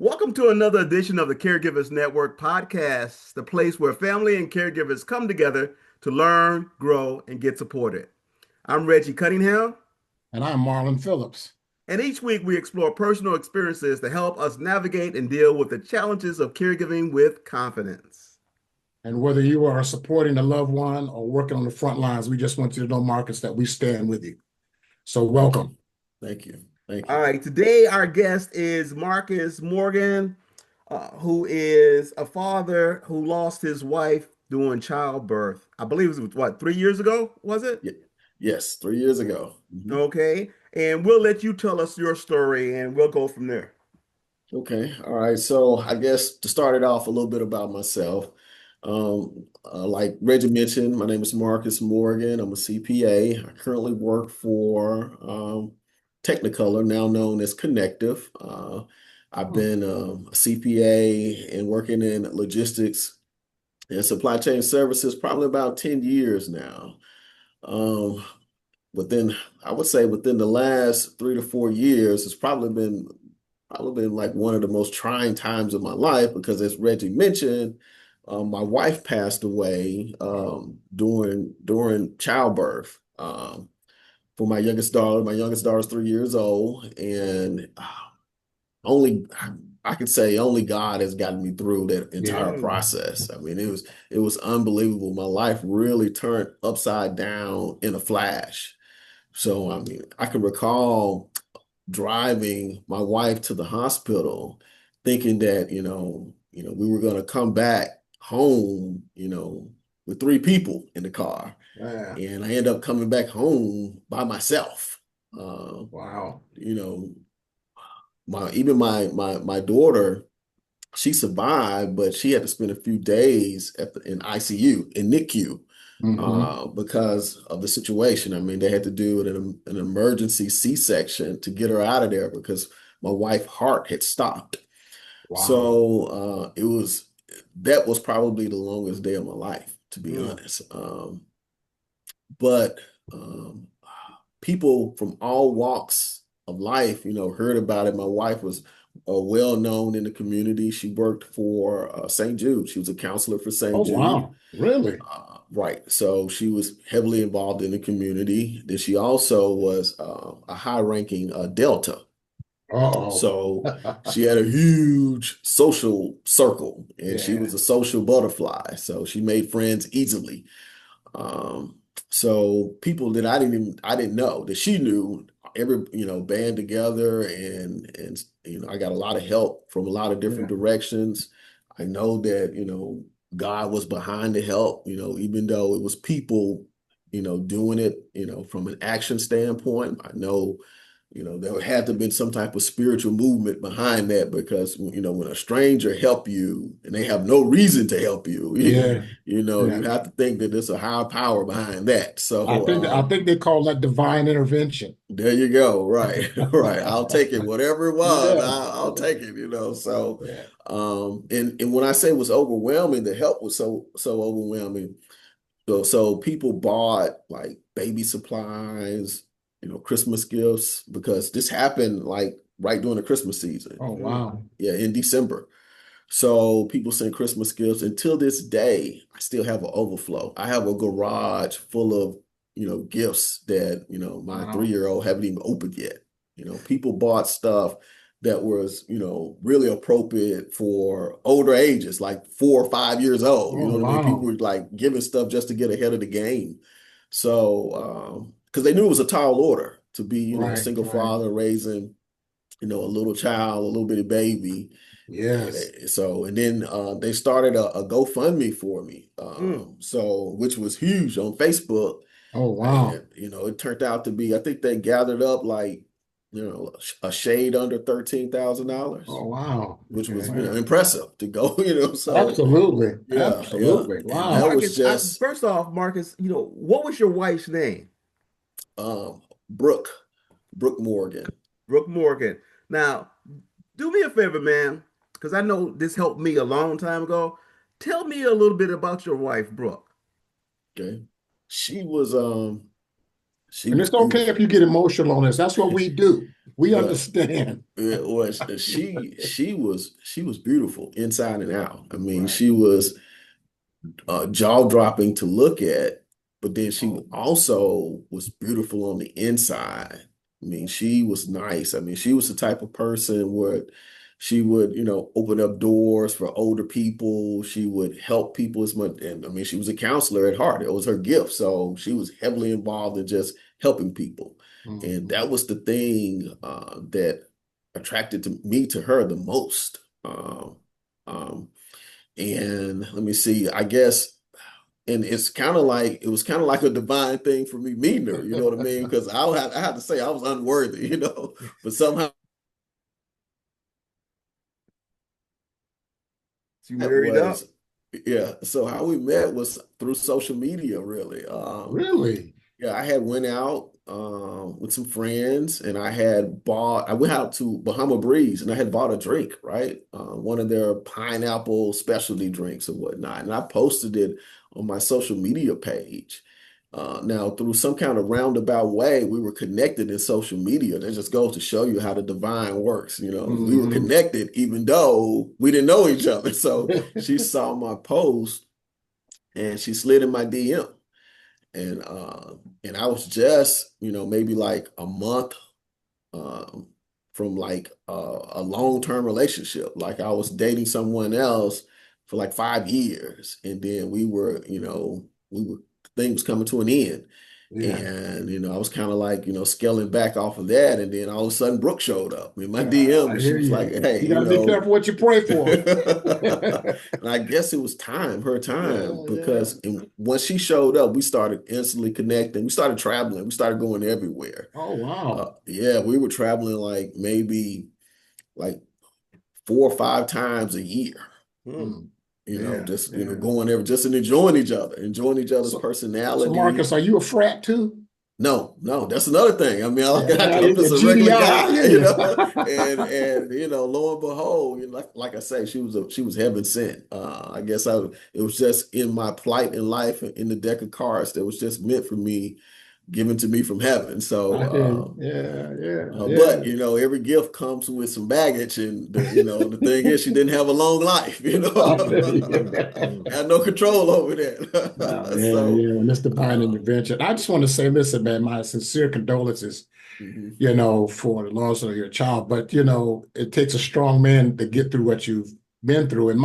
Welcome to another edition of the Caregivers Network podcast, the place where family and caregivers come together to learn, grow, and get supported. I'm Reggie Cunningham, And I'm Marlon Phillips. and each week we explore personal experiences to help us navigate and deal with the challenges of caregiving with confidence. And whether you are supporting a loved one or working on the front lines, we just want you to know, Marcus, that we stand with you. So welcome. Thank you. Thank All you. right, today our guest is Marcus Morgan, who is a father who lost his wife during childbirth. I believe it was what, 3 years ago, was it? Yes, 3 years ago. Okay. And we'll let you tell us your story and we'll go from there. Okay. All right. So I guess to start it off a little bit about myself. Like Reggie mentioned, my name is Marcus Morgan. I'm a CPA. I currently work for Technicolor, now known as Connective. I've Oh, been a CPA and working in logistics and supply chain services probably about 10 years now. Um, within I would say within the last 3 to 4 years, it's probably been like one of the most trying times of my life because as Reggie mentioned, my wife passed away wow. during childbirth for my youngest daughter. My youngest daughter is 3 years old, and only I could say only God has gotten me through that entire Yeah. process. I mean, it was unbelievable. My life really turned upside down in a flash. So, I mean, I can recall driving my wife to the hospital thinking that, we were going to come back home, with three people in the car. Yeah. And I ended up coming back home by myself. Uh, Wow. you know, even my daughter, she survived, but she had to spend a few days in ICU, in NICU, Hmm. because of the situation. I mean, they had to do an emergency C-section to get her out of there because my wife's heart had stopped. Wow. So that was probably the longest day of my life, to be Mm. honest. But um, people from all walks of life, heard about it. My wife was well known in the community. She worked for St. Jude. She was a counselor for Oh, St. Jude. wow. Really? Right. So she was heavily involved in the community. Then she also was a high-ranking Delta. Uh-oh. So she had a huge social circle, and she Yeah. was a social butterfly. So she made friends easily. Um, so people that I didn't know that she knew every band together, and I got a lot of help from a lot of different Yeah. directions. I know that God was behind the help, even though it was people doing it from an action standpoint. I know there had to have been some type of spiritual movement behind that because when a stranger help you and they have no reason to help you, Yeah. you Yeah. have to think that there's a higher power behind that. I So think I think they call that divine intervention. there you go. Right, right. I'll take it, whatever it was. Yeah. I'll take it. So, Yeah. and when I say it was overwhelming, the help was so overwhelming. So people bought like baby supplies, Christmas gifts because this happened like right during the Christmas season. Oh, Mm. wow. Yeah, in December. So people send Christmas gifts. Until this day, I still have an overflow. I have a garage full of, gifts that, my Wow. 3-year-old haven't even opened yet. People bought stuff that was, really appropriate for older ages, like 4 or 5 years old. You Oh, know what I mean? People wow. were like giving stuff just to get ahead of the game. So, because they knew it was a tall order to be, a Right. single Right. father raising, a little child, a little bitty baby. Yes. And then they started a GoFundMe for me, Mm. so which was huge on Facebook, Oh, wow. and it turned out to be I think they gathered up like a shade under $13,000, Oh, wow. which was Yeah. impressive to go, so Absolutely. yeah, Absolutely. and that Wow. was Marcus, just first off, Marcus, what was your wife's name? um, Brooke Morgan. Brooke Morgan. Now, do me a favor, man, because I know this helped me a long time ago. Tell me a little bit about your wife, Brooke. Okay, she was She And was it's okay if beautiful. you get emotional on this. That's what we do. We Well, understand. it was she was beautiful inside and out. I mean, Right. she was jaw-dropping to look at, but then she Oh, also was beautiful on the inside. I mean, she was nice. I mean, she was the type of person where she would, open up doors for older people. She would help people as much. And I mean, she was a counselor at heart. It was her gift. So she was heavily involved in just helping people. And mhm. that was the thing that attracted to me to her the most. Um, and let me see, I guess, and it was kind of like a divine thing for me meeting her, you know what I mean? Because I have to say I was unworthy, but somehow You it married up? was, yeah. So how we met was through social media, really. Really? Yeah, I had went out with some friends, and I went out to Bahama Breeze, and I had bought a drink, right? One of their pineapple specialty drinks or whatnot, and I posted it on my social media page. Now, through some kind of roundabout way, we were connected in social media. That just goes to show you how the divine works. We were Hmm. connected even though we didn't know each other. So she saw my post and she slid in my DM, and I was just maybe like a month um, from like a long-term relationship. Like I was dating someone else for like 5 years, and then we were things coming to an end. Yeah. And I was kind of like scaling back off of that, and then all of a sudden Brooke showed up in my Yeah, DM, I and she hear was like, you. "Hey, You got to be careful what you pray for. and I guess it was her time, Yeah, yeah. because once she showed up, we started instantly connecting. We started traveling. We started going everywhere. Oh, wow. Yeah, we were traveling like maybe like 4 or 5 times a year. Hmm. Hmm. Yeah, Just yeah. going there, just and enjoying each other's So, so Marcus, personality. are you a frat too? No, no, that's another thing. I mean, Yeah, I'm your just a regular GDI, I guy, hear you. and lo and behold, like I say, she was heaven sent. I guess it was just in my plight in life, in the deck of cards that was just meant for me, given to me from heaven. I hear you. So, Yeah, yeah, but yeah. every gift comes with some baggage, and the thing is, she didn't have a long life. I feel you. Had no control over No, that. yeah, So, yeah. And it's divine uh, intervention. I just want to say, listen, man, my sincere condolences, mhm. for the loss of your child. But, it takes a strong man to get through what you've been through. And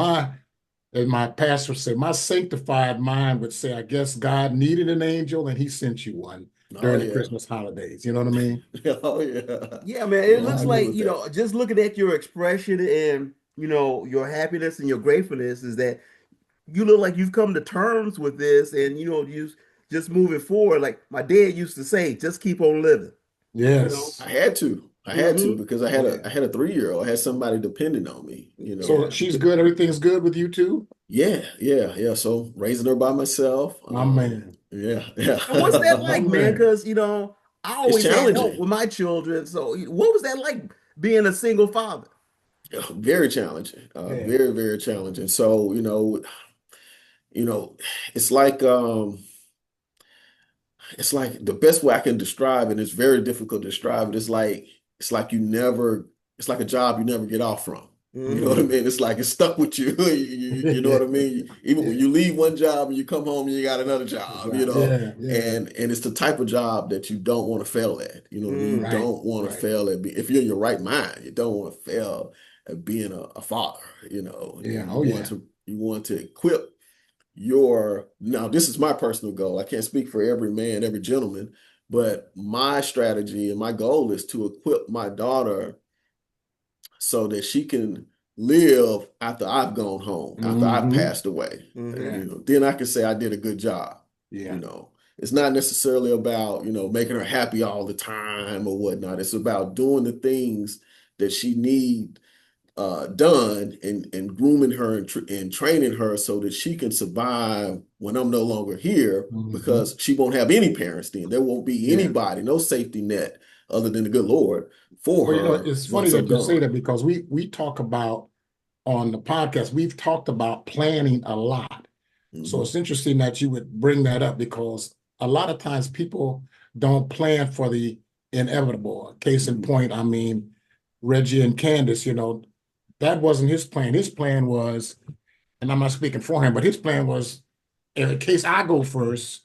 as my pastor said, my sanctified mind would say, I guess God needed an angel and he sent you one Oh during the yeah, Christmas holidays. You know what I mean? oh yeah, Yeah, man. It yeah. Yeah. I looks agree like, with that. just looking at your expression and, your happiness and your gratefulness is that you look like you've come to terms with this and, you just moving forward. Like my dad used to say, just keep on living, you know? Yes. I had to, Hmm. because Yeah. I had a 3-year-old. I had somebody depending on me. So Yeah. she's good. Everything's good with you too? Yeah, yeah, yeah. So raising her by myself, My man. yeah, yeah. And what's that My like, man? man. Because, I It's always had help challenging. with my children. So what was that like being a single father? Very challenging. Yeah. Very, very challenging. So, you know, it's like the best way I can describe it, it's very difficult to describe it. It's like it's like a job you never get off from. You know what I Hmm. Mm. mean? It's like it's stuck with you. You know what I mean? Even when Yeah. you leave one job and you come home and you got another job, Right. Yeah. Yeah. and it's the type of job that you don't want to fail at. You know what I mean? You Mm. Right. don't want to Right. fail at if you're in your right mind, you don't want to fail at being a father, Yeah. and Oh yeah. you want to equip your now this is my personal goal. I can't speak for every man, every gentleman, but my strategy and my goal is to equip my daughter so that she can live after I've gone home, after I've Hmm. passed away. Hmm. Yeah. Then I can say I did a good job. you Yeah. know it's not necessarily about making her happy all the time or whatnot. It's about doing the things that she need done, and grooming her, and training her so that she can survive when I'm no longer here, Hmm. because she won't have any parents then. There won't be Yeah. anybody, no safety net other than the good Lord for Well, her it's funny once I'm that you say gone. that because we talk about on the podcast, we've talked about planning a lot. So Hmm. it's interesting that you would bring that up because a lot of times people don't plan for the inevitable. Case in point, I mean, Reggie and Candace, that wasn't his plan. His plan was, and I'm not speaking for him, but his plan was, in case I go first,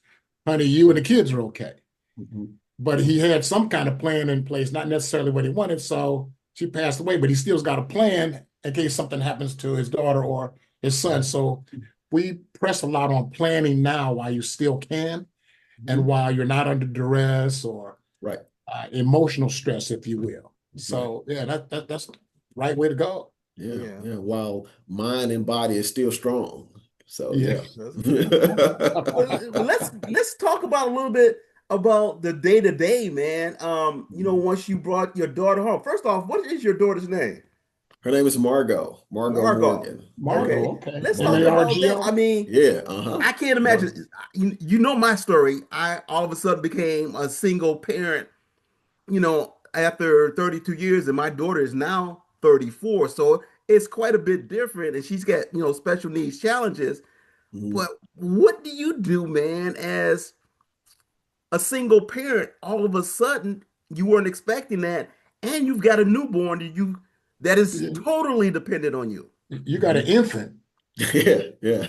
honey, you and the kids are okay. Mhm. But he had some kind of plan in place, not necessarily what he wanted. So she passed away, but he still's got a plan in case something happens to his daughter or his son. So we press a lot on planning now while you still can, and while you're not under duress or Right. emotional stress, if you will. Right. So yeah, that's the right way to go. Yeah. Yeah. Yeah. While mind and body is still strong. So Yeah. That's good. Well, let's talk about a little bit about the day to day, man. Once you brought your daughter home. First off, what is your daughter's name? Her name is Margot. Margot Margot. Morgan. Yeah. Okay, Margo, okay. let's talk about that. I Margo. mean, Yeah. Uh-huh. I can't Margot. imagine. You know my story. I all of a sudden became a single parent, after 32 years, and my daughter is now 34. So it's quite a bit different, and she's got, special needs challenges. Mhm. But what do you do, man, as a single parent? All of a sudden, you weren't expecting that, and you've got a newborn that is totally dependent on you. You got an infant. Yeah. Yeah.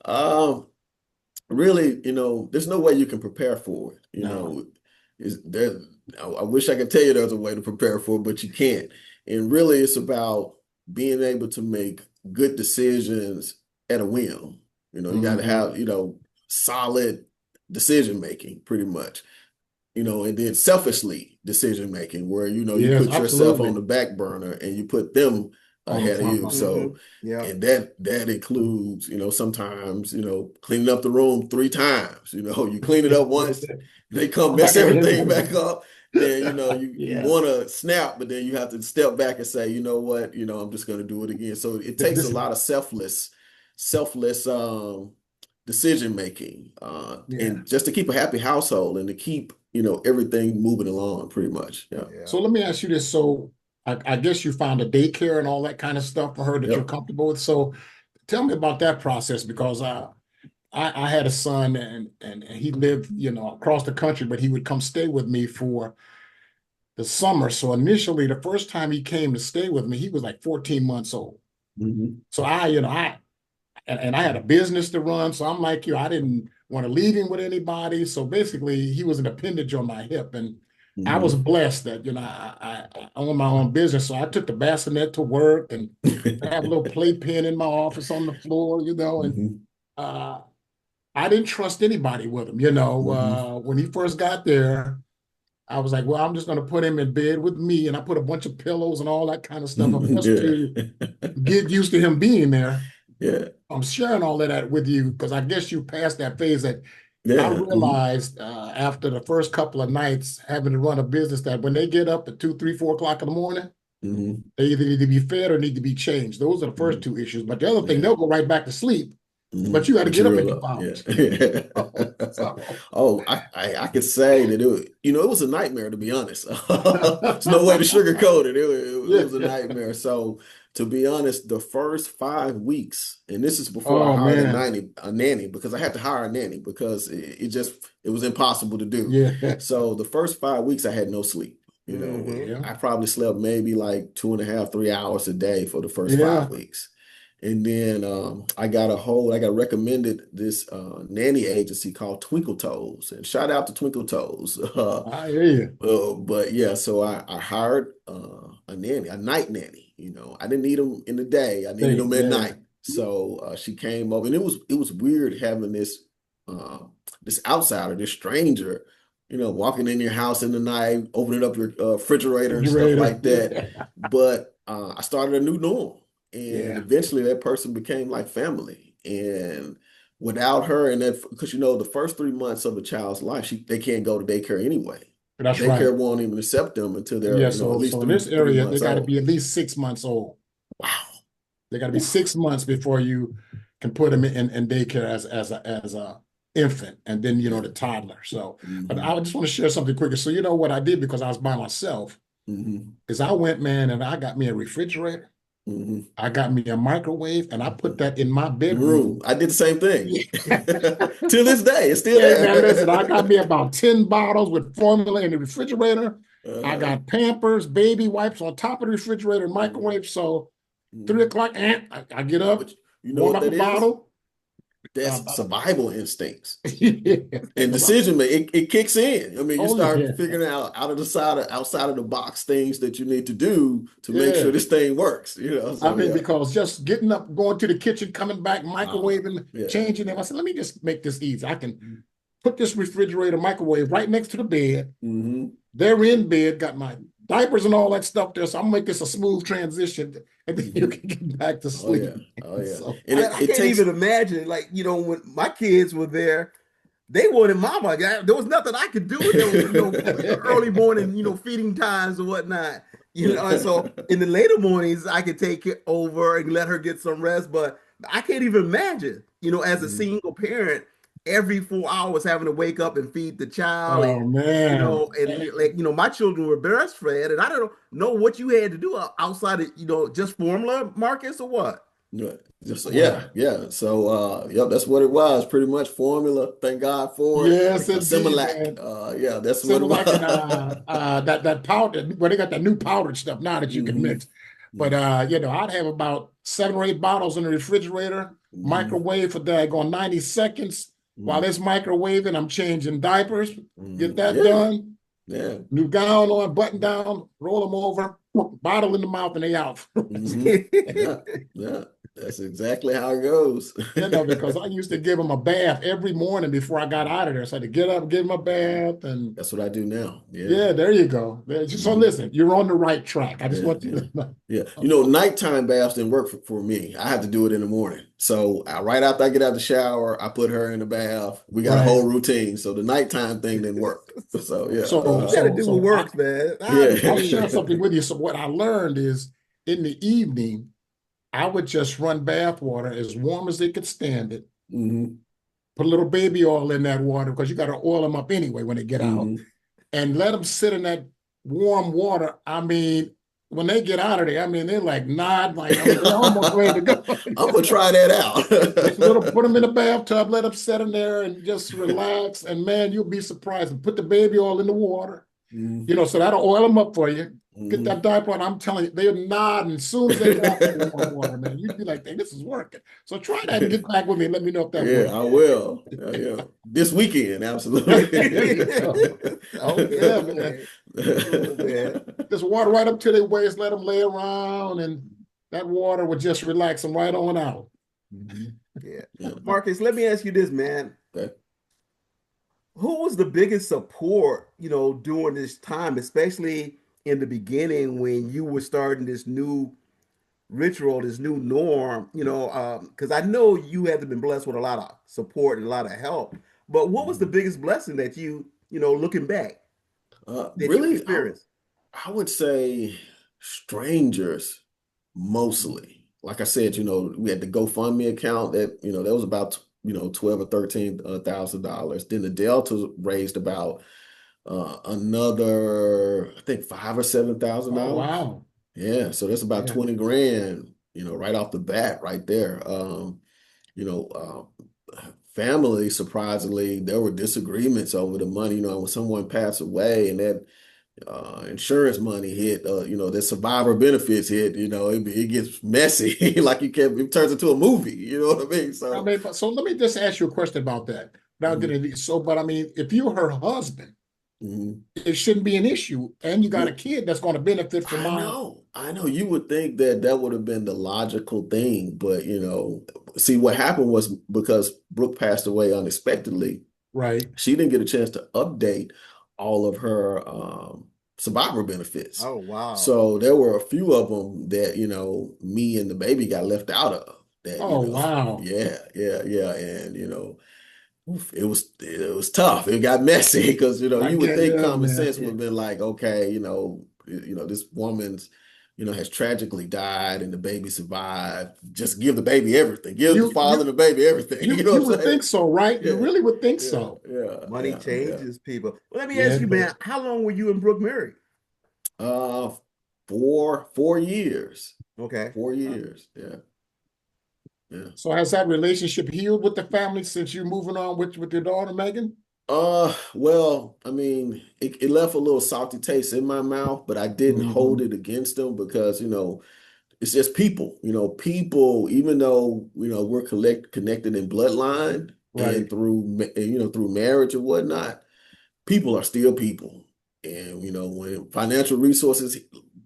Um, really, there's no way you can prepare for it. No. Is there, I wish I could tell you there's a way to prepare for it, but you can't. And really, it's about being able to make good decisions at a whim. You got to have, solid decision making pretty much. And then selfishly decision making where, you Yes, put yourself on absolutely. the back burner and you put them On the ahead of front you. line. So, Yeah. and that includes, sometimes, cleaning up the room 3 times. You clean it up once, they come Come back mess over everything here. back up. Then, you Yeah. want to snap, but then you have to step back and say, you know what, I'm just going to do it again. So it takes a This, lot of selfless decision making, yeah. and just to keep a happy household and to keep everything moving along pretty much. Yeah. Yeah. So let me ask you this. So I guess you found a daycare and all that kind of stuff for her that you're Yep. comfortable with. So tell me about that process, because I had a son, and he lived, across the country, but he would come stay with me for the summer. So initially, the first time he came to stay with me, he was like 14 months old. Mhm. So and I had a business to run. So I'm like you, I didn't want to leave him with anybody. So basically, he was an appendage on my hip. And I was Mhm. blessed that, I own my own business. So I took the bassinet to work, and I have a little playpen in my office on the floor, and Mhm. uh, I didn't trust anybody with him. Mhm. When he first got there, I was like, well, I'm just going to put him in bed with me. And I put a bunch of pillows and all that kind of stuff up just Yeah. to get used to him being there. Yeah. I'm sharing all of that with you because I guess you passed that phase that I Yeah. Mhm. realized after the first couple of nights having to run a business that when they get up at 2, 3, 4 o'clock in the morning, Mhm. they either need to be fed or need to be changed. Those are the first Mhm. two issues. But the other thing, Yeah. they'll go right back to sleep, but Mhm. you got to But get you up in roll a up. couple Yeah. hours. So, Oh, I could say that it was a nightmare, to be honest. There's no way to sugarcoat it. It yeah. was a nightmare. So to be honest, the first 5 weeks, and this is before I Oh hired man. a nanny, because I had to hire a nanny because it was impossible to do. Yeah. So the first 5 weeks I had no sleep. Hmm. Yeah. I probably slept maybe like 2.5, 3 hours a day for the first five Yeah. weeks. And then I got recommended this nanny agency called Twinkle Toes. And shout out to Twinkle Toes. I hear you. But yeah, so I hired a nanny, a night nanny. I didn't need them in the day. I needed Hey, them at yeah. night. So she came over, and it was weird having this outsider, this stranger, walking in your house in the night, opening up your refrigerator and stuff Refrigerator. like that. Yeah. But I started a new norm. And Yeah. eventually that person became like family. And without her, and that, because the first 3 months of a child's life, they can't go to daycare anyway. That's right. Daycare won't even accept them until they're, Yeah. at So least in three this three area, they months got to be old. at least 6 months old. Wow. They got to be Oof. 6 months before you can put them in daycare as a infant, and then Yeah. the toddler. So, but Hmm. I just want to share something quicker. So what I did, because I was by myself, Hmm. is I went, man, and I got me a refrigerator. Mhm. I got me a microwave and I put that in my Room. bedroom. I did the same thing. Yeah. Till this day, it's still Hey man, listen, I got me there. about 10 bottles with formula in the refrigerator. I Uh-huh. got Pampers, baby wipes on top of the refrigerator, Mhm. microwave. So 3 Mhm. o'clock, and I get up, But you know warm what up a that is? bottle. That's survival instincts. Yeah, And because I'm, decision making, it kicks in. I mean, you oh start yeah, figuring out of the side of outside of the box things that you need to do to make sure yeah. this thing works. I So mean, yeah. because just getting up, going to the kitchen, coming back, microwaving, Yeah. changing them. I said, let me just make this easy. I can put this refrigerator microwave right next to the bed. Hmm. They're in bed, got my diapers and all that stuff there. So I'm gonna make this a smooth transition, and then you Hmm. can get back to Oh yeah. sleep. Oh yeah. So And I it can't takes even imagine, like, when my kids were there, they wanted mama. There was nothing I could do with them, early morning, feeding times or whatnot. And so in the later mornings, I could take it over and let her get some rest. But I can't even imagine, as a Mhm. single parent, every 4 hours having to wake up and feed the child. oh man. Like, my children were breastfed, and I don't know what you had to do outside of, just formula, Marcus, or what? Yeah. Well, Yeah. So yep, that's what it was. Pretty much formula. Thank God for it. yes, indeed, Similac. man. Yeah, that's what it Similar like in was. that powder. Well, they got that new powdered stuff now that you can Hmm. mix. But I'd have about 7 or 8 bottles in the refrigerator, Hmm. microwave for daggone 90 seconds. While it's microwaving, I'm changing diapers. Get that Yeah. done. Yeah. New gown on, button down, roll them over, bottle in the mouth, and they out. Hmm. Yeah. Yeah. That's exactly how it goes. Because I used to give them a bath every morning before I got out of there. So I had to get up, give them a bath, and That's what I do now. Yeah. yeah, there you go. So Hmm. listen, you're on the right track. I just Yeah, want you yeah, to know. yeah. Nighttime baths didn't work for me. I have to do it in the morning. So right after I get out of the shower, I put her in the bath. We got a Right. whole routine. So the nighttime thing didn't work. So yeah, So, You got to so, do what so I, works, man. I I'll share mean, something with you. So what I learned is in the evening, I would just run bath water as warm as they could stand it. hmm. Put a little baby oil in that water because you got to oil them up anyway when they get out, Hmm. and let them sit in that warm water. I mean, when they get out of there, I mean, they're like nod, like I mean, they're almost ready to go. I'm gonna try that Just little, out. put them in the bathtub, let them sit in there and just relax. And man, you'll be surprised. And put the baby oil in the water, Hmm. so that'll oil them up for you. Get Hmm. that diaper on. I'm telling you, they're nodding as soon as they get out that warm water, man. You'd be like, hey, this is working. So try that and get back with me and let me know if that Yeah, works. I will. Yeah. This weekend, There absolutely. you go. okay, Yeah, man. okay, cool, man. Just water right up to their waist, let them lay around, and that water would just relax them right on out. Mhm. Yeah, Yeah. Marcus, let me ask you this, man. Okay. Who was the biggest support, during this time, especially in the beginning when you were starting this new ritual, this new norm, because I know you had to been blessed with a lot of support and a lot of help. But what was the Mhm. biggest blessing that looking back, that you Really, experienced? I would say strangers mostly. Like I said, we had the GoFundMe account that, that was about, 12 or 13 $1,000. Then the Delta raised about another, I think 5 or 7 thousand Oh, dollars. wow. Yeah, so that's about Yeah. 20 grand, right off the bat, right there. You know, family, surprisingly, there were disagreements over the money. When someone passed away and that insurance money hit, the survivor benefits hit, it gets messy. Like it turns into a movie, you know what I mean? I So, mean, so let me just ask you a question about that. Without mhm, getting into so, but I mean, if you're her husband, mhm. it shouldn't be an issue, and you got a Well, kid that's going to benefit from my. I know. You would think that that would have been the logical thing, but see what happened was because Brooke passed away unexpectedly, Right. she didn't get a chance to update all of her survivor benefits. Oh, wow. So there were a few of them that, me and the baby got left out of that, Oh, wow. yeah, yeah, yeah. And, oof, it was tough. It got messy because, I you would get, think yeah, common man. sense would Yeah. have been like, okay, this woman's, has tragically died and the baby survived. Just give the baby everything. Give the You, father and you, the baby everything. You know you what I'm would saying? think so, right? You Yeah, really would think yeah, so. yeah, Money yeah, yeah. changes people. Well, let me Yeah, ask you, it man, does. how long were you and Brooke married? Uh, 4 years. Okay. 4 years. Yeah. Yeah. So has that relationship healed with the family since you're moving on with your daughter, Megan? Well, I mean, it left a little salty taste in my mouth, but I didn't hold Mhm. it against them because, it's just people, people, even though, we're connected in bloodline Right. and through marriage and whatnot, people are still people. And, when financial resources,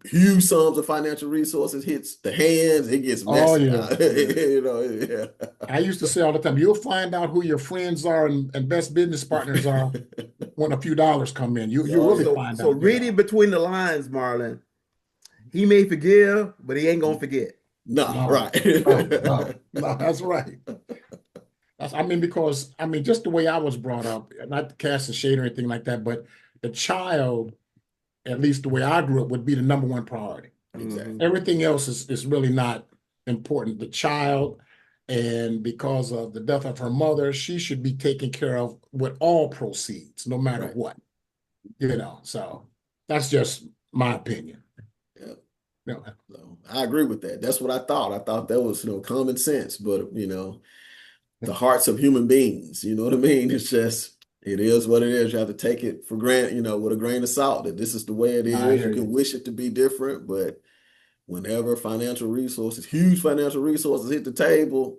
huge sums of financial resources hits the hands, it gets Oh messy. yeah, yeah. Yeah. I used to say all the time, you'll find out who your friends are and best business partners are when a few dollars come in. You Oh, really yeah. find So out, reading between the lines, Marlon, he may forgive, but he ain't gonna forget. No, No, right. no, no, no, that's right. Because just the way I was brought up, not to cast a shade or anything like that, but the child, at least the way I grew up, would be the number one priority. Hmm. Exactly. Everything else is really not important. The child, and because of the death of her mother, she should be taken care of with all proceeds, no matter Right. what. So that's just my opinion. Yeah. You know, So I agree with that. That's what I thought. I thought that was, common sense, but the hearts of human beings, you know what I mean? It's just, it is what it is. You have to take it for granted, with a grain of salt, that this is the way it I is. You hear can you. wish it to be different, but whenever huge financial resources hit the table,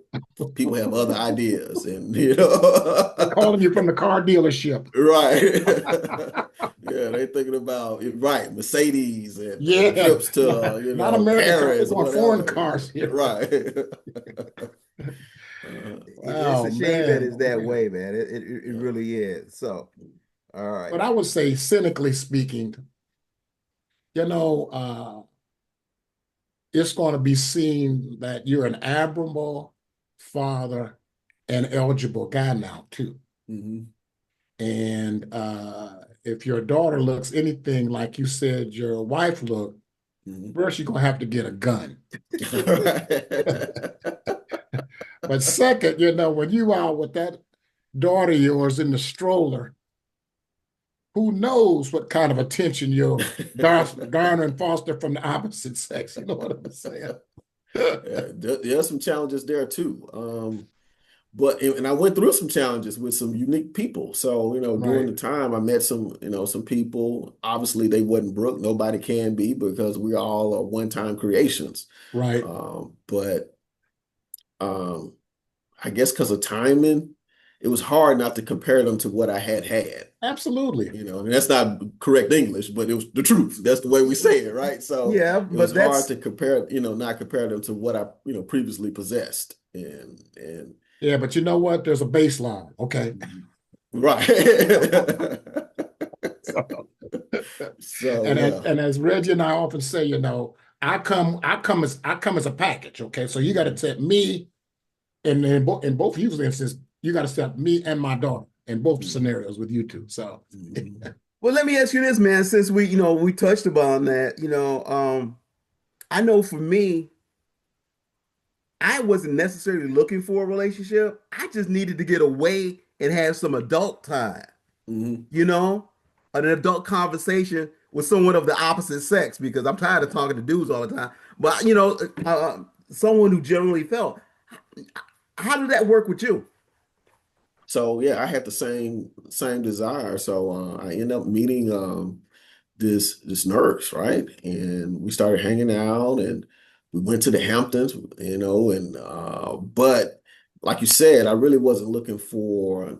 people have other ideas and, They're calling you from the car dealership. right. Yeah, they thinking about right, Mercedes and Yeah, trips to, not American car. They're Paris, going foreign whatever. cars here. Right. It's a Oh shame that man, it's oh that man. way, man. It Yeah. really is. So, all right. But I would say, cynically speaking, you know, uh, it's going to be seen that you're an admirable father and eligible guy now too. Hmm. And if your daughter looks anything like you said your wife looked, Hmm. first you're gonna have to get a gun. Right. But second, when you out with that daughter of yours in the stroller, who knows what kind of attention you'll garner and foster from the opposite sex. You know what I'm saying? Yeah, there's some challenges there too. But and I went through some challenges with some unique people. So, during Right, the time I met some people, obviously they wasn't Brooke. Nobody can be because we all are one-time creations. right. But um, I guess because of timing, it was hard not to compare them to what I had had. Absolutely. And that's not correct English, but it was the truth. That's the way we say it, right? So Yeah, it was but hard that's to compare, not compare them to what I, previously possessed. And Yeah, but you know what? There's a baseline. Okay. right. So, So and yeah. as Reggie and I often say, I come as a package. Okay. So you got to set me, and in both usually instances, you got to set me and my daughter in both Mhm. scenarios with you two. So Mhm. well, let me ask you this, man, since we touched upon that, I know for me, I wasn't necessarily looking for a relationship. I just needed to get away and have some adult time, Mhm. you know, an adult conversation with someone of the opposite sex because I'm tired of Right. talking to dudes all the time. But someone who generally felt. How did that work with you? So yeah, I had the same desire. So I ended up meeting this nurse, right? And we started hanging out and we went to the Hamptons, and but like you said, I really wasn't looking for,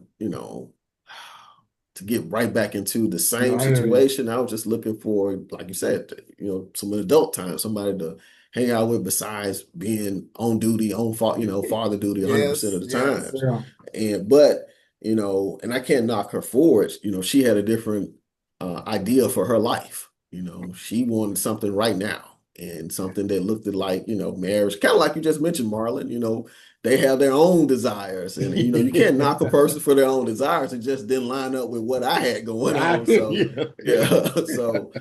to get right back into the no, same I hear you. situation. I was just looking for, like you said, some adult time, somebody to hang out with besides being on duty, father duty 100% Yes, of the yes. times. Yeah. But and I can't knock her for it. She had a different idea for her life. She wanted something right now and something that looked like, marriage, kind of like you just mentioned, Marlon. They have their own desires, and you can't knock a person for their own desires. It just didn't line up with what I had going I on. hear So you. yeah, so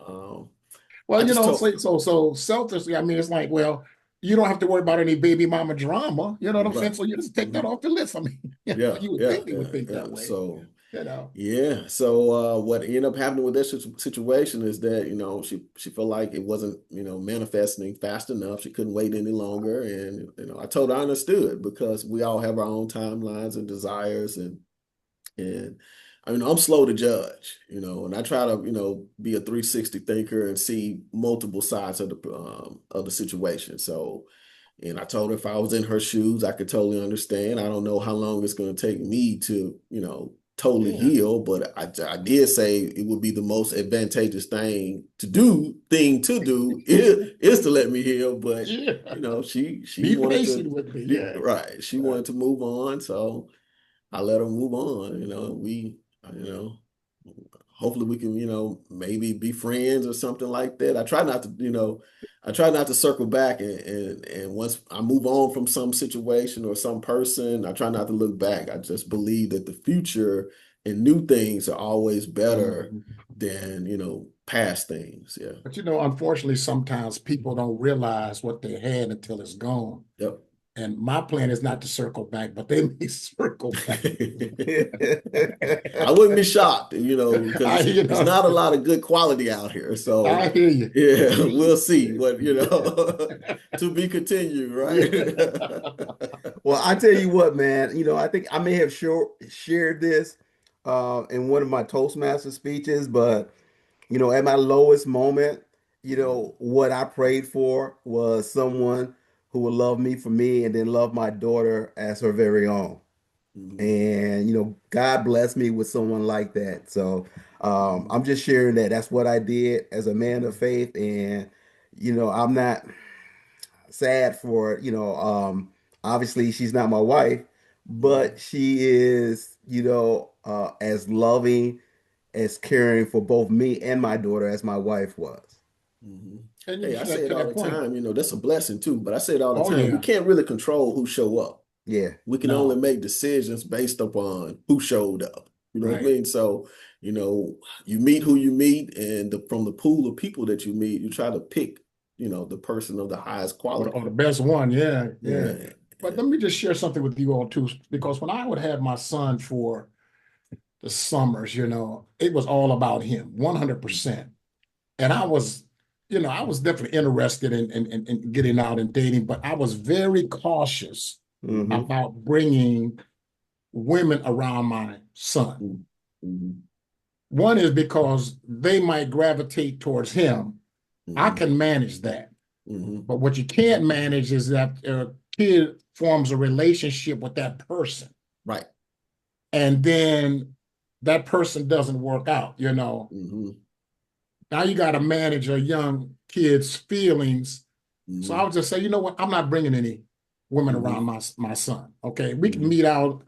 um, I Well, just told. so selfishly, it's like, well, you don't have to worry about any baby mama drama. You know what I'm saying? Right. So you just take that Mhm. off the list. Yeah, You would yeah, think they yeah, would think yeah. that way. So you know. Yeah. So what ended up happening with that situation is that, she felt like it wasn't, manifesting fast enough. She couldn't wait any longer. And, I told her I understood because we all have our own timelines and desires and I mean, I'm slow to judge, and I try to, be a 360 thinker and see multiple sides of the situation. So, and I told her if I was in her shoes, I could totally understand. I don't know how long it's going to take me to, totally Yeah. heal, but I did say it would be the most advantageous thing to do is to let me heal. But Yeah. she Be wanted patient to, with me. Yeah. right. She wanted to move on, so I let her move on. You know, hopefully we can, maybe be friends or something like that. I try not to circle back and once I move on from some situation or some person, I try not to look back. I just believe that the future and new things are always better Mhm. than, past things. Yeah. But unfortunately, sometimes people don't realize what they had until it's gone. Yep. And my plan is not to circle back, but they may circle back. I wouldn't be shocked, because I, it's not a lot of good quality out here. So I hear you. yeah, we'll see what, to be continued, Yeah. right? Well, I tell you what, man, I think I may have shared this in one of my Toastmaster speeches, but at my lowest moment, what I prayed for was someone who would love me for me and then love my daughter as her very own. Mhm, And God blessed me with someone like that. So mhm, I'm just sharing that. That's what I did as a man of faith, and I'm not sad for obviously she's not my wife, mhm, but she is as loving, as caring for both me and my daughter as my wife was. mhm. And Hey, I say it to all that the point. time, that's a blessing too, but I say it all the Oh time. We yeah. can't really control who show up. Yeah. We can only No. make decisions based upon who showed up. You know what I Right. mean? So, you know, you meet who you meet, and from the pool of people that you meet, you try to pick, the person of the highest Or the quality. best one. Yeah. Yeah. Yeah. But let me just share something with you all too, because when I would have my son for the summers, it was all about him, 100%. And I was definitely interested in getting out and dating, but I was very cautious Mm-hmm. Hmm. about bringing women around my son. Mm-hmm. One is because they might gravitate towards him. I Mm-hmm. can manage that. Mm-hmm. But what you can't manage is that a kid forms a relationship with that person. Right. And then that person doesn't work out. Mm-hmm. Now you got to manage a young kid's feelings. So I Mm-hmm. would just say, you know what? I'm not bringing any women around Mm-hmm. my son. Okay, we can Mm-hmm. meet out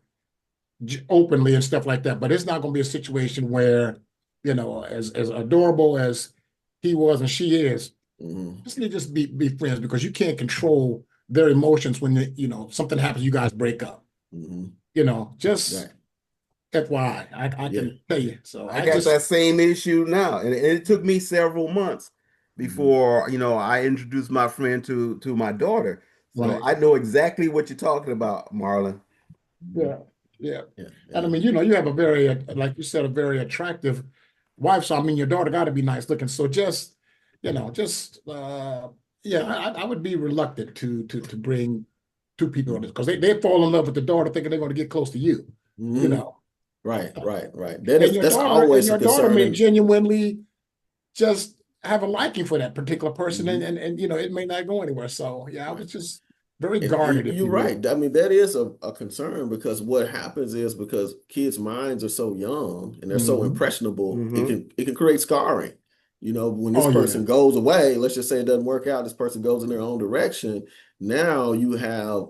openly and stuff like that, but it's not going to be a situation where, as adorable as he was and she is, Mm-hmm. just need to just be friends because you can't control their emotions when something happens, you guys break up. Mm-hmm. Just Right. FYI, I Yeah. can tell you. So I I got just that same issue now, and it took me several months Mm-hmm. before I introduced my friend to my daughter. So right. I know exactly what you're talking about, Marlon. Mm-hmm. Yeah, yeah. Yeah. And I Yeah. mean, you have a very, like you said, a very attractive wife. So I mean, your daughter got to be nice looking. So yeah, I would be reluctant to bring two people on this because they fall in love with the daughter thinking they're going to get close to you, you Mm-hmm. know. Right. Right. Right. That's And always a your daughter concern. may And genuinely just have a liking for that particular person, mm-hmm. and it may not go anywhere. So yeah, I Right. was just very And guarded, if you're you will. right. I mean, that is a concern because what happens is because kids' minds are so young and they're so Hmm. impressionable, it Hmm. can create scarring. When this Oh yeah, person goes away, let's just say it doesn't work out, this person goes in their own direction. Now you have,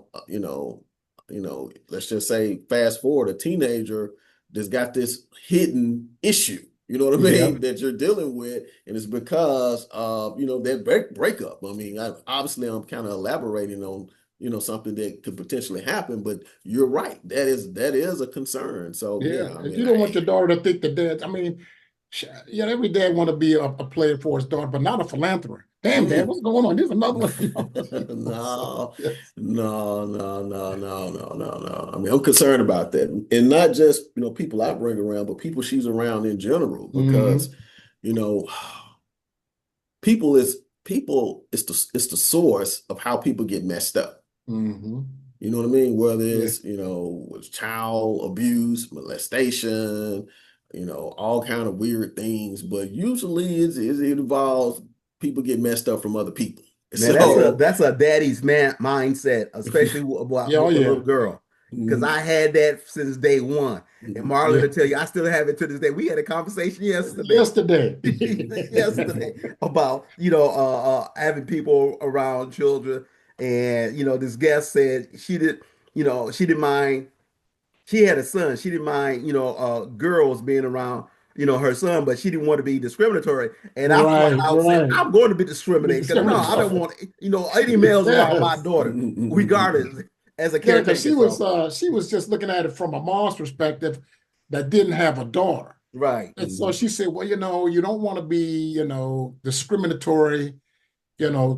let's just say fast forward a teenager that's got this hidden issue. You know what I yeah, mean? That you're dealing with, and it's because of that breakup. I mean, obviously, I'm kind of elaborating on something that could potentially happen, but you're right. That is a concern. So yeah. yeah, I And mean, you don't want your daughter to think that dad. I mean, Yeah, every dad want to be a player for his daughter, but not a philanthropist. Damn, Dad, Mm. what's going on? There's another one. So, No, yes. no. I mean, I'm concerned about that, and not just people I bring around, but people she's around in general, because Hmm. you know people is the source of how people get messed up. Hmm. You know what I mean? Whether Yeah. it's with child abuse, molestation, all kind of weird things, but usually it involves people get messed up from other people. Man, that's a So. that's a daddy's man mindset, especially Yeah. Oh, with the little yeah. girl. Because Mhm. I had that since day one. And Mhm. Marlon Yeah. to tell you, I still have it to this day. We had a conversation yesterday, Yesterday. yesterday about having people around children, and this guest said she didn't mind. She had a son. She didn't mind girls being around her son, but she didn't want to be discriminatory. And I flat Right. out said, Right. I'm going to be Be discriminated because no, I don't discriminatory. want any males around my Yes. daughter, regardless, as a Yeah, because caretaker. So she was just looking at it from a mom's perspective that didn't have a daughter. right. And so she said, well, you don't want to be, discriminatory,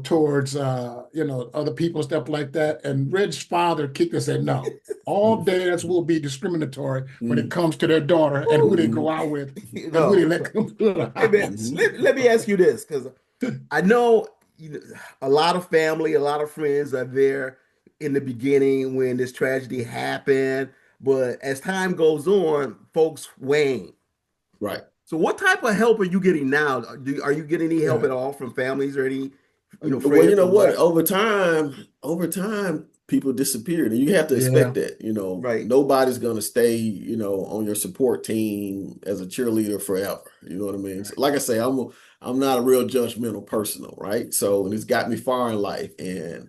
towards other people and stuff like that. And Reg's father kicked and said, no, all dads will be discriminatory when it Mhm. comes to their daughter and who they go Mhm. out with and who they No. let come to the Hey man, house. Mhm. let me ask you this, because I know a lot of family, a lot of friends are there in the beginning when this tragedy happened, but as time goes on, folks wane. Right. So what type of help are you getting now? Are you getting any help Yeah. at all from families or any, Well, you friends know or what? what? Over time, people disappeared, and you have to expect Yeah. that. Right. Nobody's gonna stay, on your support team as a cheerleader forever. You know what I mean? So, Right. like I say, I'm not a real judgmental person, right? So, and it's got me far in life, and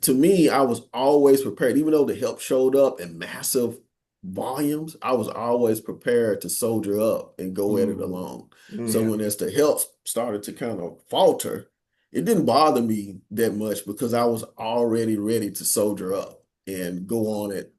to me, I was always prepared, even though the help showed up in massive volumes. I was always prepared to soldier up and go at it Mhm. alone. So Mm. Yeah. when as the help started to kind of falter, it didn't bother me that much because I was already ready to soldier up and go at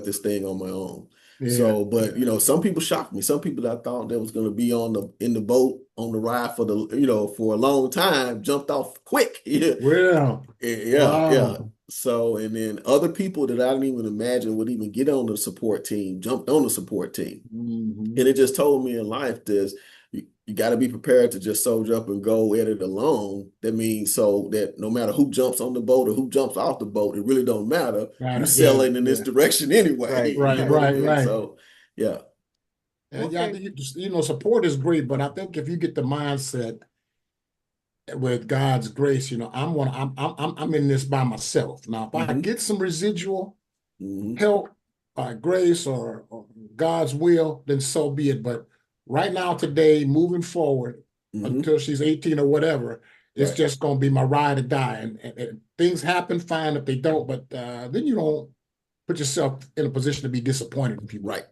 this thing on my own. Yeah. So, but Yeah. some people shocked me. Some people that I thought that was going to be in the boat on the ride for a long time jumped off quick. Yeah, Well, yeah. wow. So, and then other people that I didn't even imagine would even get on the support team jumped on the support team. Hmm. And it just told me in life this you got to be prepared to just soldier up and go at it alone. That means so that no matter who jumps on the boat or who jumps off the boat, it really don't matter. You Right. Yeah. sailing in this Yeah. direction anyway. Right. You Right. know what I Right. mean? Right. So yeah. And yeah, I Okay. think support is great, but I think if you get the mindset with God's grace, I'm in this by myself. Now, if I Hmm. get some residual Hmm. help by grace or God's will, then so be it. But right now, today, moving forward Hmm. until she's 18 or whatever, it's Right. just going to be my ride or die. And things happen, fine if they don't, but then you don't put yourself in a position to be disappointed in people. Right.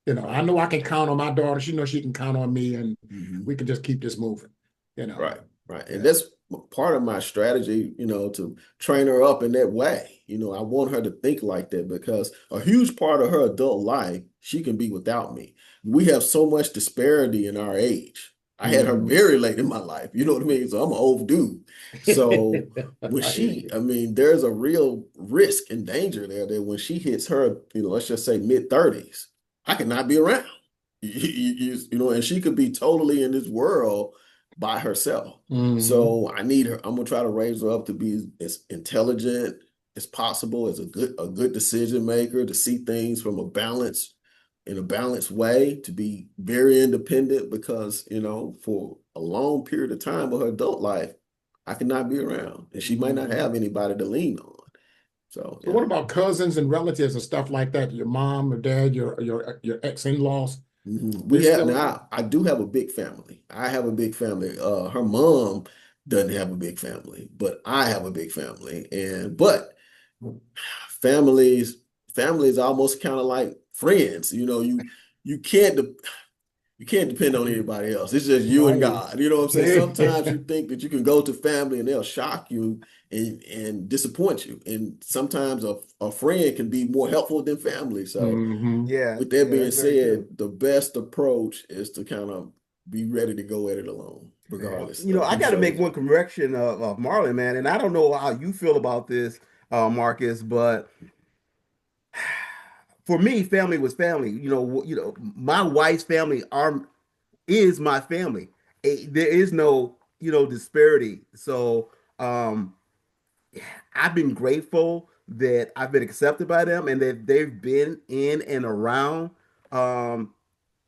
I Right. know I can count on my daughter. She knows she can count on me, and Hmm. we can just keep this moving. You know, Right, right. And yeah, that's part of my strategy, to train her up in that way. I want her to think like that because a huge part of her adult life, she can be without me. We have so much disparity in our age. I had her Mhm. very late in my life. You know what I mean? So I'm an old dude. So when I hear you. I mean, there's a real risk and danger there that when she hits her, let's just say mid-30s, I cannot be around. And she could be totally in this world by herself. Hmm. So I need her. I'm gonna try to raise her up to be as intelligent as possible, as a good decision maker, to see things from in a balanced way, to be very independent because, for a long period of time of her adult life, I cannot be around. And she might not Hmm. have anybody to lean on. So So, what yeah. about cousins and relatives and stuff like that? Your mom, your dad, your ex-in-laws, Mhm. they We have still. now. I do have a big family. I have a big family. Her mom doesn't have a big family, but I have a big family. But families, families almost kind of like friends. You can't. You can't depend on anybody else. It's just you and Right. God. You know what I'm saying? Sometimes you think that you can go to family and they'll shock you and disappoint you. And sometimes a friend can be more helpful than family. So Hmm. Yeah, with that yeah, being that's very true. said, the best approach is to kind of be ready to go at it alone, Yeah. regardless You know, of I who got to make shows one up. correction of Marlon, man, and I don't know how you feel about this, Marcus, but for me, family was family. My wife's family is my family. There is no, disparity. So, um, I've been grateful that I've been accepted by them and that they've been in and around. Um,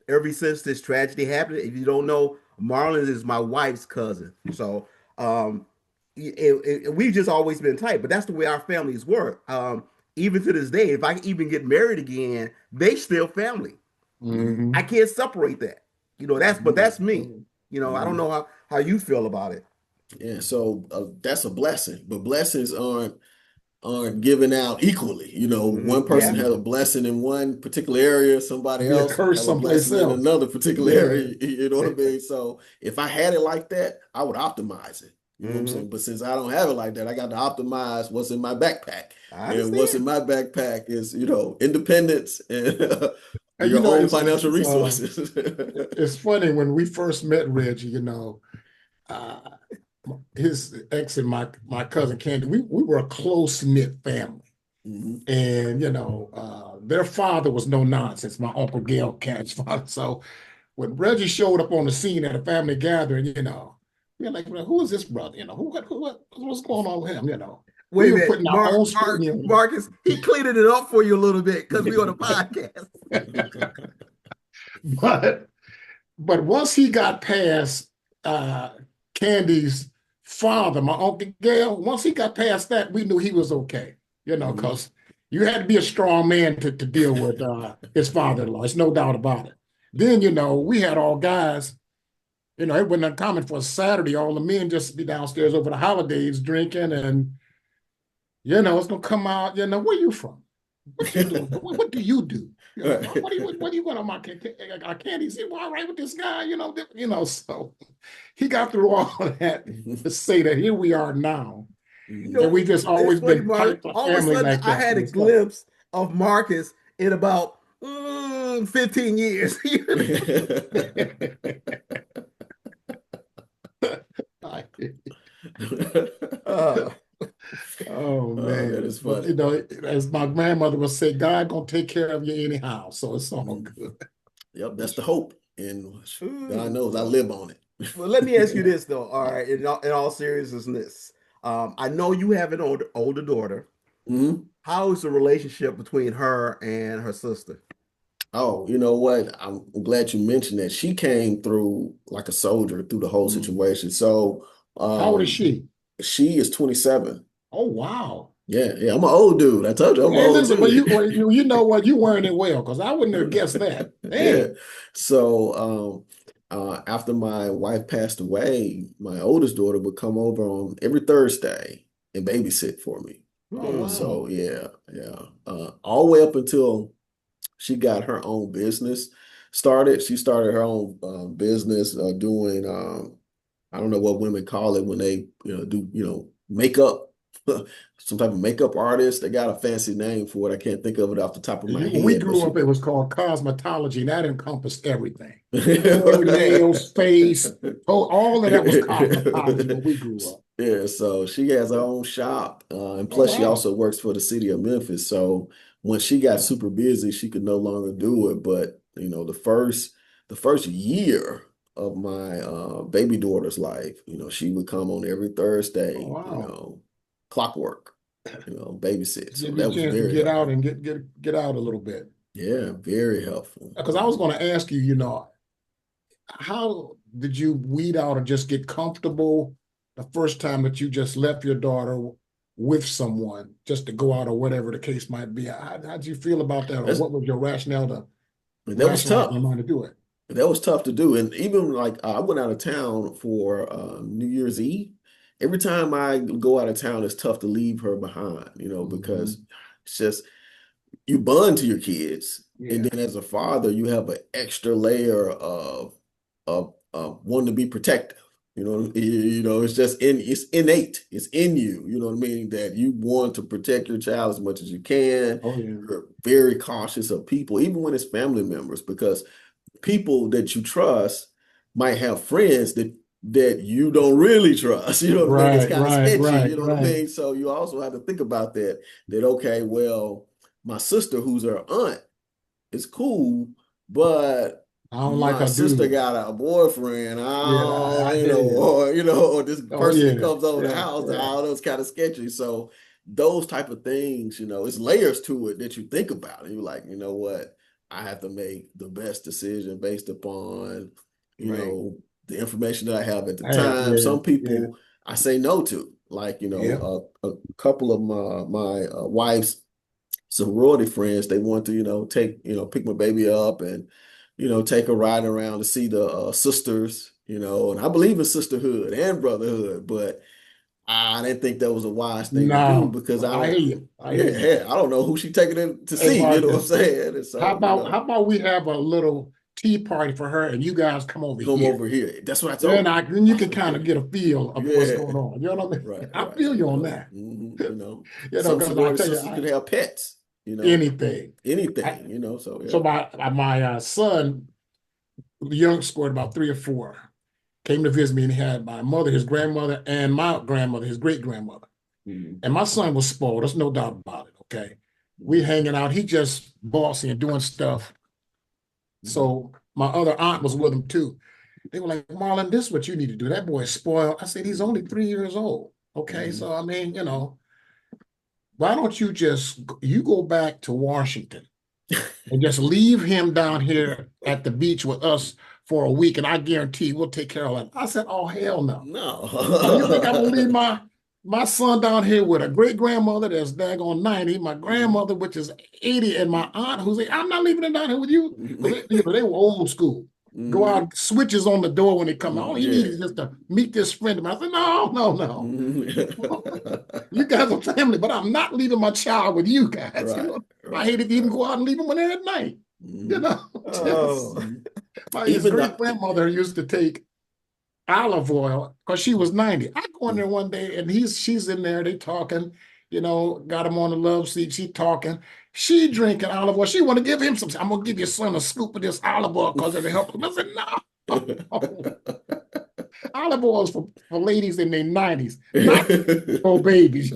ever since this tragedy happened. If you don't know, Marlon is my wife's cousin. So um, we've just always been tight, but that's the way our families work. Even to this day, if I even get married again, they still family. I Mhm. Hmm. can't separate that. But that's me. I don't Mhm. know how you feel about it. Yeah, so that's a blessing, but blessings aren't given out equally. One person Yeah. has a blessing in one particular area, somebody Be a else curse have a someplace blessing in else. another particular Yeah. area. You know what I mean? So if I had it like that, I would optimize it. You know what I'm saying? Hmm. But since I don't have it like that, I got to optimize what's in my backpack. I And what's in understand. my backpack is, independence and And your own financial it's resources. it's funny when we first met Reggie, uh, his ex and my cousin Candy, we were a close-knit family. Mhm. And their father was no nonsense, my Uncle Gail Candy's father. So when Reggie showed up on the scene at a family gathering, we were like, well, who is this brother? What's going on with him? Wait We a were minute, putting our own scrutiny on Marcus, he cleaned it up for you a little bit because we on a podcast. him. But once he got past uh, Candy's father, my Uncle Gail, once he got past that, we knew he was okay, Mhm. because you had to be a strong man to deal with his father-in-law. There's no doubt about it. Then, we had all guys, it wasn't uncommon for a Saturday, all the men just be downstairs over the holidays drinking, and, it's going to come out, where you from? What you doing? What do you do? What do you want on my candy? Is it all right with this guy? So he got through all of that to say that here we are now. And we just It's always funny, been Marcus. tight for All of a family sudden, like I that had from a the start. glimpse of Marcus in about 15 years. uh, Oh Oh, that man. is But funny. as my grandmother would say, God gonna take care of you anyhow. So it's all Mhm. good. Yep, that's the hope. And God knows I well, live on it. well, let me ask you this though. All right, in all seriousness, I know you have an older daughter. Mhm. How is the relationship between her and her sister? Oh, you know what? I'm glad you mentioned that. She came through like a soldier through the whole Mhm. situation. So How old is um, she? she is 27. Oh wow. Yeah, yeah, I'm an old dude. I told you I'm Hey, old listen, too. you know what, you wearing it well, because I wouldn't have guessed that. Yeah. Dang. So after my wife passed away, my oldest daughter would come over on every Thursday and babysit for me. Oh Hmm. So wow. yeah, yeah. All the way up until she got her own business started. She started her own business doing I don't know what women call it when they do makeup. Some type of makeup artist. They got a fancy name for it. I can't think of it off the top of my When we head, but grew she up, it was called cosmetology, and that encompassed everything. Hair, nails, face, all of that was cosmetology when we grew up. Yeah, so she has her own shop, and Oh plus she wow. also works for the city of Memphis. So when she got super busy, she could no longer do it. But the first year of my baby daughter's life, she would come on every Oh Thursday, wow. clockwork, babysit. So Give you a that was chance to very get out helpful. and get out a little bit. Yeah, very helpful. Because I was going to ask you, how did you weed out or just get comfortable the first time that you just left your daughter with someone just to go out or whatever the case might be? How did you feel about that, or That's what was your rationale to that was rationalize your tough. mind to do it? That was tough to do. And even like I went out of town for New Year's Eve. Every time I go out of town, it's tough to leave her behind, because Hmm. it's just you bond to your kids, And Yeah. then as a father, you have an extra layer of wanting to be protective. It's just it's innate. It's in you. You know what I mean? That you want to protect your child as much as you can. Oh yeah. You're very cautious of people, even when it's family members, because people that you trust might have friends that you don't really trust. You know what I mean? It's Right, kind of right, sketchy. right, You know what I right. mean? So you also have to think about that. That okay, well, my sister, who's her aunt, is cool, but I don't like my her sister dude. got a boyfriend, Yeah, I hear you. or this Oh person that yeah, comes over the yeah, house, yeah. oh, that's kind of sketchy. So those type of things, it's layers to it that you think about, and you're like, you know what, I have to make the best decision based upon, Right. the information that I have at the Hey, time. yeah, Some yeah, people I say no to, like, yeah. a couple of my wife's sorority friends, they want to, pick my baby up and, take a ride around to see the sisters, and I believe in sisterhood and brotherhood, but I didn't think that was a wise thing to do No, because I I hear don't, you. I hear yeah, you. I don't know who she taking in to Hey see, you know what I'm Marcus, saying? And so, how about we have a little tea party for her and you guys come over come here. over here. That's what I Then told then you her. can kind of get a feel of what's Yeah, going on. You know what I mean? right, I right. feel you on that. Some Because I sorority tell you, sisters could have pets, anything. I, anything, so so yeah. my son, the young scored about 3 or 4, came to visit me and he had my mother, his grandmother, and my grandmother, his great grandmother. Mhm, And my son was spoiled. There's no doubt about it. Okay. We mhm, hanging out. He just bossy and doing stuff. mhm, So my other aunt was with him too. They were like, Marlon, this is what you need to do. That boy is spoiled. I said, he's only 3 years old. Okay. mhm. So, I mean, why don't you go back to Washington and just leave him down here at the beach with us for a week, and I guarantee we'll take care of him. I said, oh, hell no. No, you think I'm gonna leave No. my son down here with a great grandmother that's daggone 90, my Mhm, grandmother, which is 80, and my aunt who's 80. I'm not leaving them down here with you. mhm, Because they were old school. Go out, switches on the door when they come. All he needs yeah. is just to meet this friend of mine. I said, no, no, no. Mhm. You guys are family, but I'm not leaving my child with you guys. Right, I right, hate to even right. go out and leave them when they're at night. You Mhm, know, just Oh, his Even great the grandmother used to take olive oil because she was 90. I go in there one day and she's in there, they talking, got him on the love seat, she talking, she drinking olive oil. She want to give him some. I'm gonna give your son a scoop of this olive oil because it'll help him. I said, no. Olive oil is for ladies in their 90s, not for babies.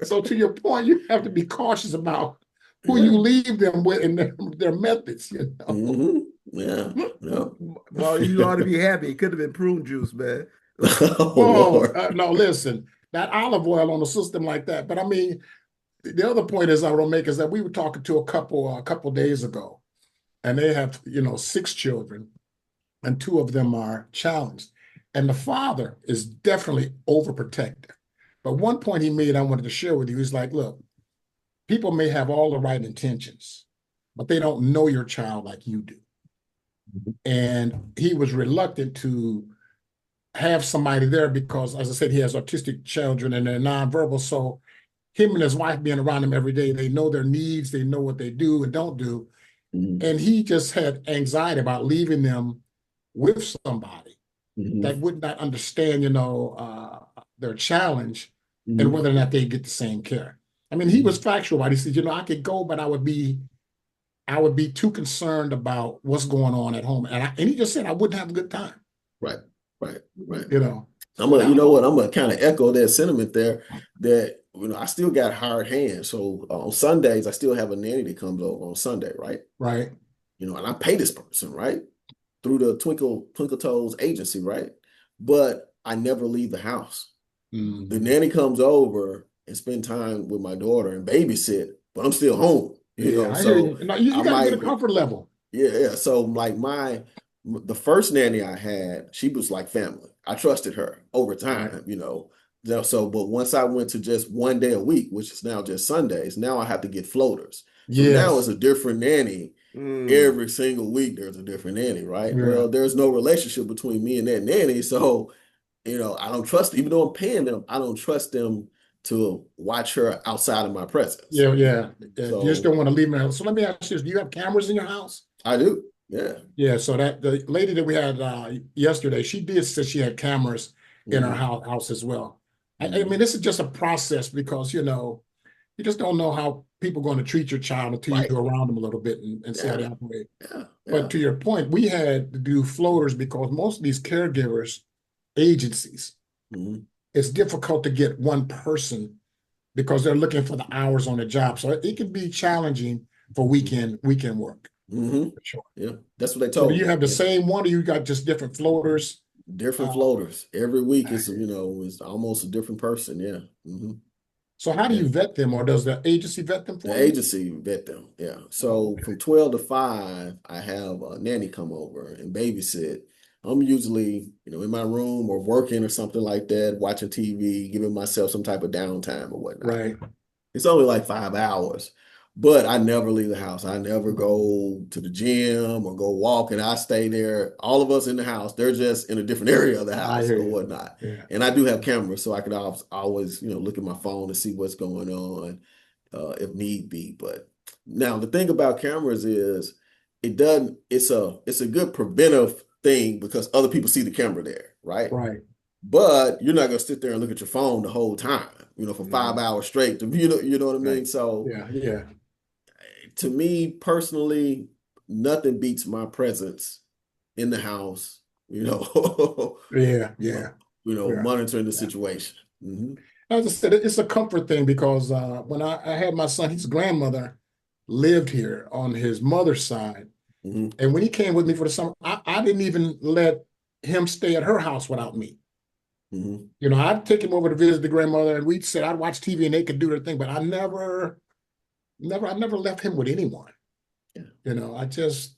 So to your point, you have to be cautious about who Yeah. you leave them with and their methods. Yeah. Yeah. well, you ought to be happy. It could have been prune juice, man. Oh Oh, Lord. no, listen, that olive oil on a system like that. But I mean, the other point is I will make is that we were talking to a couple days ago, and they have, 6 children, and 2 of them are challenged. And the father is definitely overprotective. But one point he made I wanted to share with you, he's like, look, people may have all the right intentions, but they don't know your child like you do. And he was reluctant to have somebody there because, as I said, he has autistic children and they're nonverbal. So him and his wife being around him every day, they know their needs, they know what they do and don't do. Mhm, And he just had anxiety about leaving them with somebody that mhm, would not understand, their challenge and mhm, whether or not they get the same care. I mean, he was mhm. factual about it. He said, I could go, but I would be too concerned about what's going on at home. And he just said I wouldn't have a good time, Right, right, right. you know. I'm But gonna, I you don't know what? know. I'm gonna kind of echo that sentiment there. That I still got hard hands. So on Sundays, I still have a nanny that comes over on Sunday, right? Right. And I pay this person, right? Through the Twinkle Toes agency, right? But I never leave the house. The Mhm. nanny comes over and spend time with my daughter and babysit, but I'm still home, Yeah, I hear So you. No, you I got to get might, a comfort level. yeah, yeah. So like the first nanny I had, she was like family. I trusted her over Right. time. So, but once I went to just one day a week, which is now just Sundays, now I have to get floaters. So now it's Yes. a different nanny Mm. every single week. There's a different nanny, right? Yeah. Well, there's no relationship between me and that nanny, so I don't trust, even though I'm paying them, I don't trust them to watch her outside of my presence. Yeah, yeah. Yeah. You just So don't want to leave them. So let me ask you this. Do you have cameras in your house? I do. Yeah. Yeah, so that the lady that we had yesterday, she did say she had cameras in her Hmm. house as well. I mean, Hmm. this is just a process because, you just don't know how people are going to treat your child until you Right. go around them a little bit and see how they Yeah. operate. Yeah. But Yeah. to your point, we had to do floaters because most of these caregivers, agencies, Hmm. it's difficult to get one person because they're looking for the hours on the job. So it can be challenging for weekend work, Hmm. for sure. Yeah. That's what they So do told you me. have the Yeah. same one, or you got just different floaters? Different Uh, floaters. Every week is, it's almost a different person. Yeah. Hmm. so how do Yeah. you vet them, or does the agency vet them The for you? agency vet them. Yeah. Oh, So okay. from 12 to 5, I have a nanny come over and babysit. I'm usually, in my room or working or something like that, watching TV, giving myself some type of downtime or whatnot. Right. It's only like 5 hours, but I never leave the house. I never go to the gym or go walking. I stay there. All of us in the house, they're just in a different area of the I house hear or you. whatnot. Yeah. And I do have cameras, so I could always, look at my phone to see what's going on, if need be. But now the thing about cameras is it doesn't, it's a good preventive thing because other people see the camera there, right? Right. But you're not gonna sit there and look at your phone the whole time, for Mhm. 5 hours straight. You know what I mean? Right. So Yeah. Yeah. to me personally, nothing beats my presence in the house, Yeah. Yeah. Yeah. monitoring the Yeah. situation. Hmm. As I said, it's a comfort thing because when I had my son, his grandmother lived here on his mother's side. Hmm. And when he came with me for the summer, I didn't even let him stay at her house without me. Hmm. I'd take him over to visit the grandmother, and we'd sit, I'd watch TV and they could do their thing, but I never left him with anyone. Yeah. I just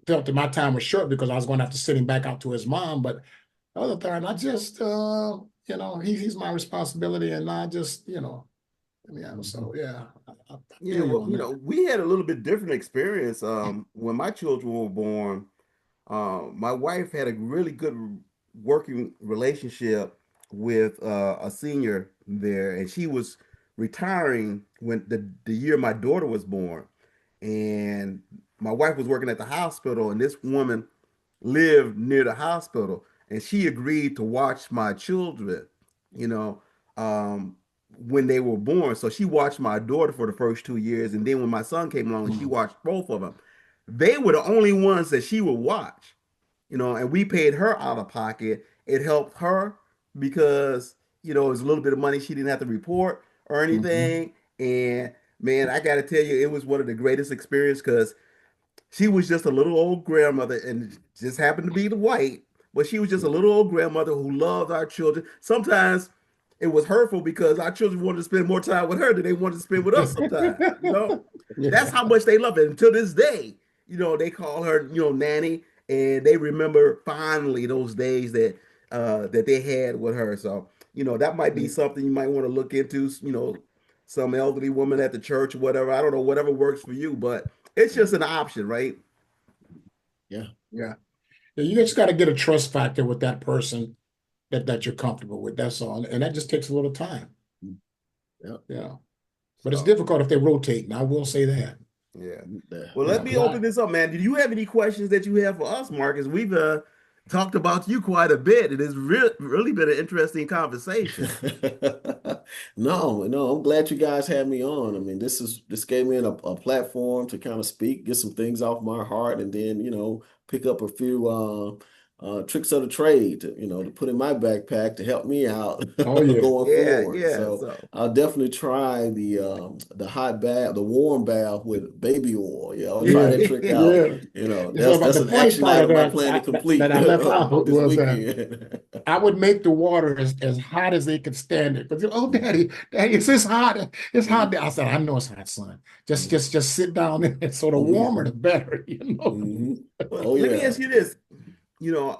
felt that my time was short because I was going to have to send him back out to his mom. But other time, I just, he's my responsibility, and I just, yeah. So yeah, I Yeah, feel you well, on that. we had a little bit different experience when my children were born. My wife had a really good working relationship with a senior there, and she was retiring when the year my daughter was born. And my wife was working at the hospital, and this woman lived near the hospital, and she agreed to watch my children, you know, um, when they were born. So she watched my daughter for the first 2 years, and then when my son came along, she Mhm. watched both of them. They were the only ones that she would watch, and we paid her out of pocket. It helped her because, it was a little bit of money she didn't have to report or Mhm. anything. And man, I got to tell you, it was one of the greatest experiences because she was just a little old grandmother and just happened to be the white, but she was just a little old grandmother who loved our children. Sometimes it was hurtful because our children wanted to spend more time with her than they wanted to spend with us sometimes. That's Yeah. how much they love it. And to this day, they call her, nanny, and they remember fondly those days that they had with her. So, that might be something you might want to look into, some elderly woman at the church or whatever. I don't know, whatever works for you, but it's just an option, right? Yeah. Yeah. Yeah, you just got to get a trust factor with that person that you're comfortable with. That's all. And that just takes a little time. Yeah. Yeah. But it's So, difficult if they rotate. And I will say that. yeah. Yeah. Well, let me Because open this up, man. Do you have any questions that you have for us, Marcus? We've talked about you quite a bit. It has really been an interesting conversation. No, no, I'm glad you guys had me on. I mean, this gave me a platform to kind of speak, get some things off my heart, and then, pick up a few tricks of the trade to put in my backpack to help me out oh yeah. going Yeah, forward. yeah. So So, I'll definitely try the hot bath, the warm bath with baby oil. Yeah, I'll try Yeah. that trick out. Yeah. So That's but that's the an funny action part of item I that plan to complete that I left out this was that weekend. I would make the water as hot as they could stand it. But oh, daddy, it's this hot. It's hot. Mhm. I said, I know it's hot, son. Just Mhm. just just sit down and so the Mhm. warmer the better. Mhm. well, Oh let me ask yeah. you this.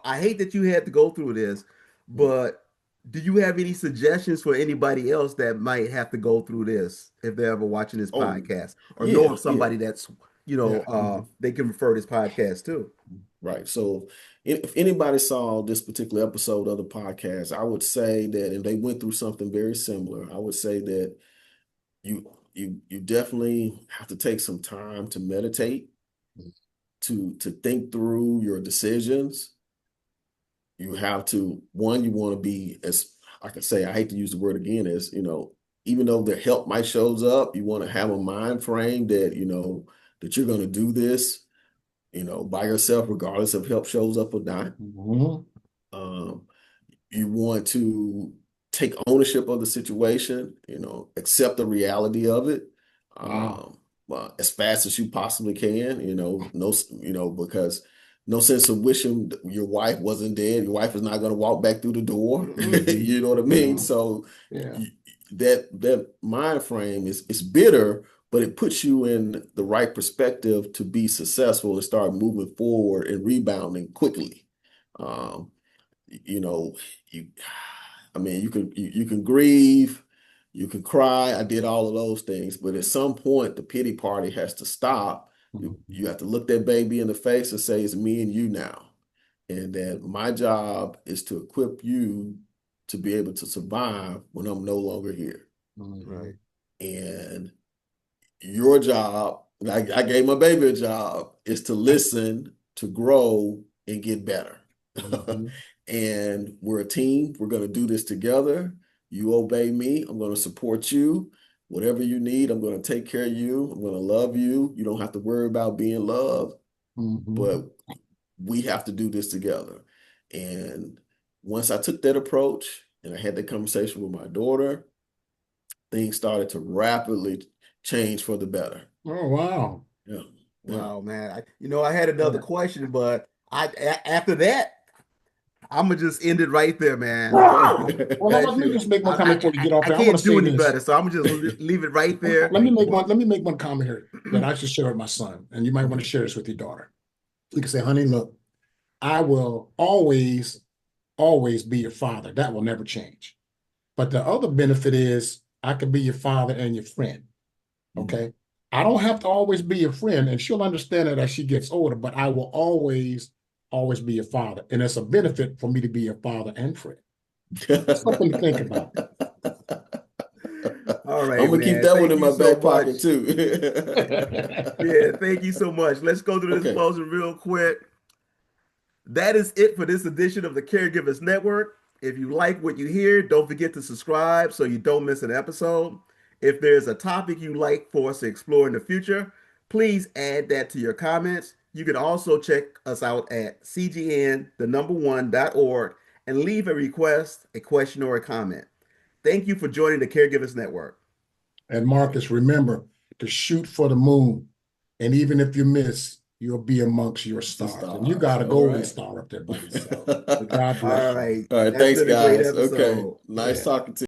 I hate that you had to go through this, but do you have any suggestions for anybody else that might have to go through this if they're ever watching this Oh podcast or know yeah, of yeah, somebody that's, Yeah. they can refer this podcast to? Right. So if anybody saw this particular episode of the podcast, I would say that, and they went through something very similar, I would say that you definitely have to take some time to meditate, to think through your decisions. You have to, one, you want to be, as I can say, I hate to use the word again, as, even though the help might shows up, you want to have a mind frame that, that you're going to do this, by yourself, regardless if help shows up or not. Mhm. Um, you want to take ownership of the situation, accept the reality of it, Wow. as fast as you possibly can, no, because no sense of wishing your wife wasn't dead. Your wife is not going to walk back through the door. Mhm. You know what I mean? Yeah. So Yeah. that mind frame is bitter, but it puts you in the right perspective to be successful and start moving forward and rebounding quickly. Um, you know, you I mean, you can grieve, you can cry. I did all of those things, but at some point the pity party has to stop. You have to look that baby in the face and say, it's me and you now. And that my job is to equip you to be able to survive when I'm no longer here. Mhm. Right. And your job, I gave my baby a job, is to listen, to grow, and get better. Mhm. And we're a team. We're going to do this together. You obey me. I'm going to support you. Whatever you need, I'm going to take care of you. I'm going to love you. You don't have to worry about being loved, Mhm. but we have to do this together. And once I took that approach and I had that conversation with my daughter, things started to rapidly change for the better. Oh, wow. Yeah. Yeah. Wow, man. I had another question, but after that, I'm gonna just end it right there, man. Okay. Well, let me Shoot, just make one comment before you get off I here. I want can't to do say any this. better, so I'm gonna just leave it right there. Let me make one comment here that I should share with my son, and you might want to share this with your daughter. You can say, honey, look, I will always be your father. That will never change. But the other benefit is I can be your father and your friend. Okay. I don't have to always be your friend, and she'll understand that as she gets older, but I will always be your father. And it's a benefit for me to be your father and friend. Something to think about. All I'm right, gonna keep man. that one Thank in you my so back much. pocket too. Yeah, thank you so much. Let's go through this Okay. closing real quick. That is it for this edition of the Caregivers Network. If you like what you hear, don't forget to subscribe so you don't miss an episode. If there's a topic you'd like for us to explore in the future, please add that to your comments. You can also check us out at cgn1.org and leave a request, a question, or a comment. Thank you for joining the Caregivers Network. And Marcus, remember to shoot for the moon. And even if you miss, you'll be amongst your The stars. And you stars. got a All golden right. star up there, buddy. So may God All bless you. right. All right. That's Thanks, been a great guys. Okay. episode. Nice Yeah. talking to you.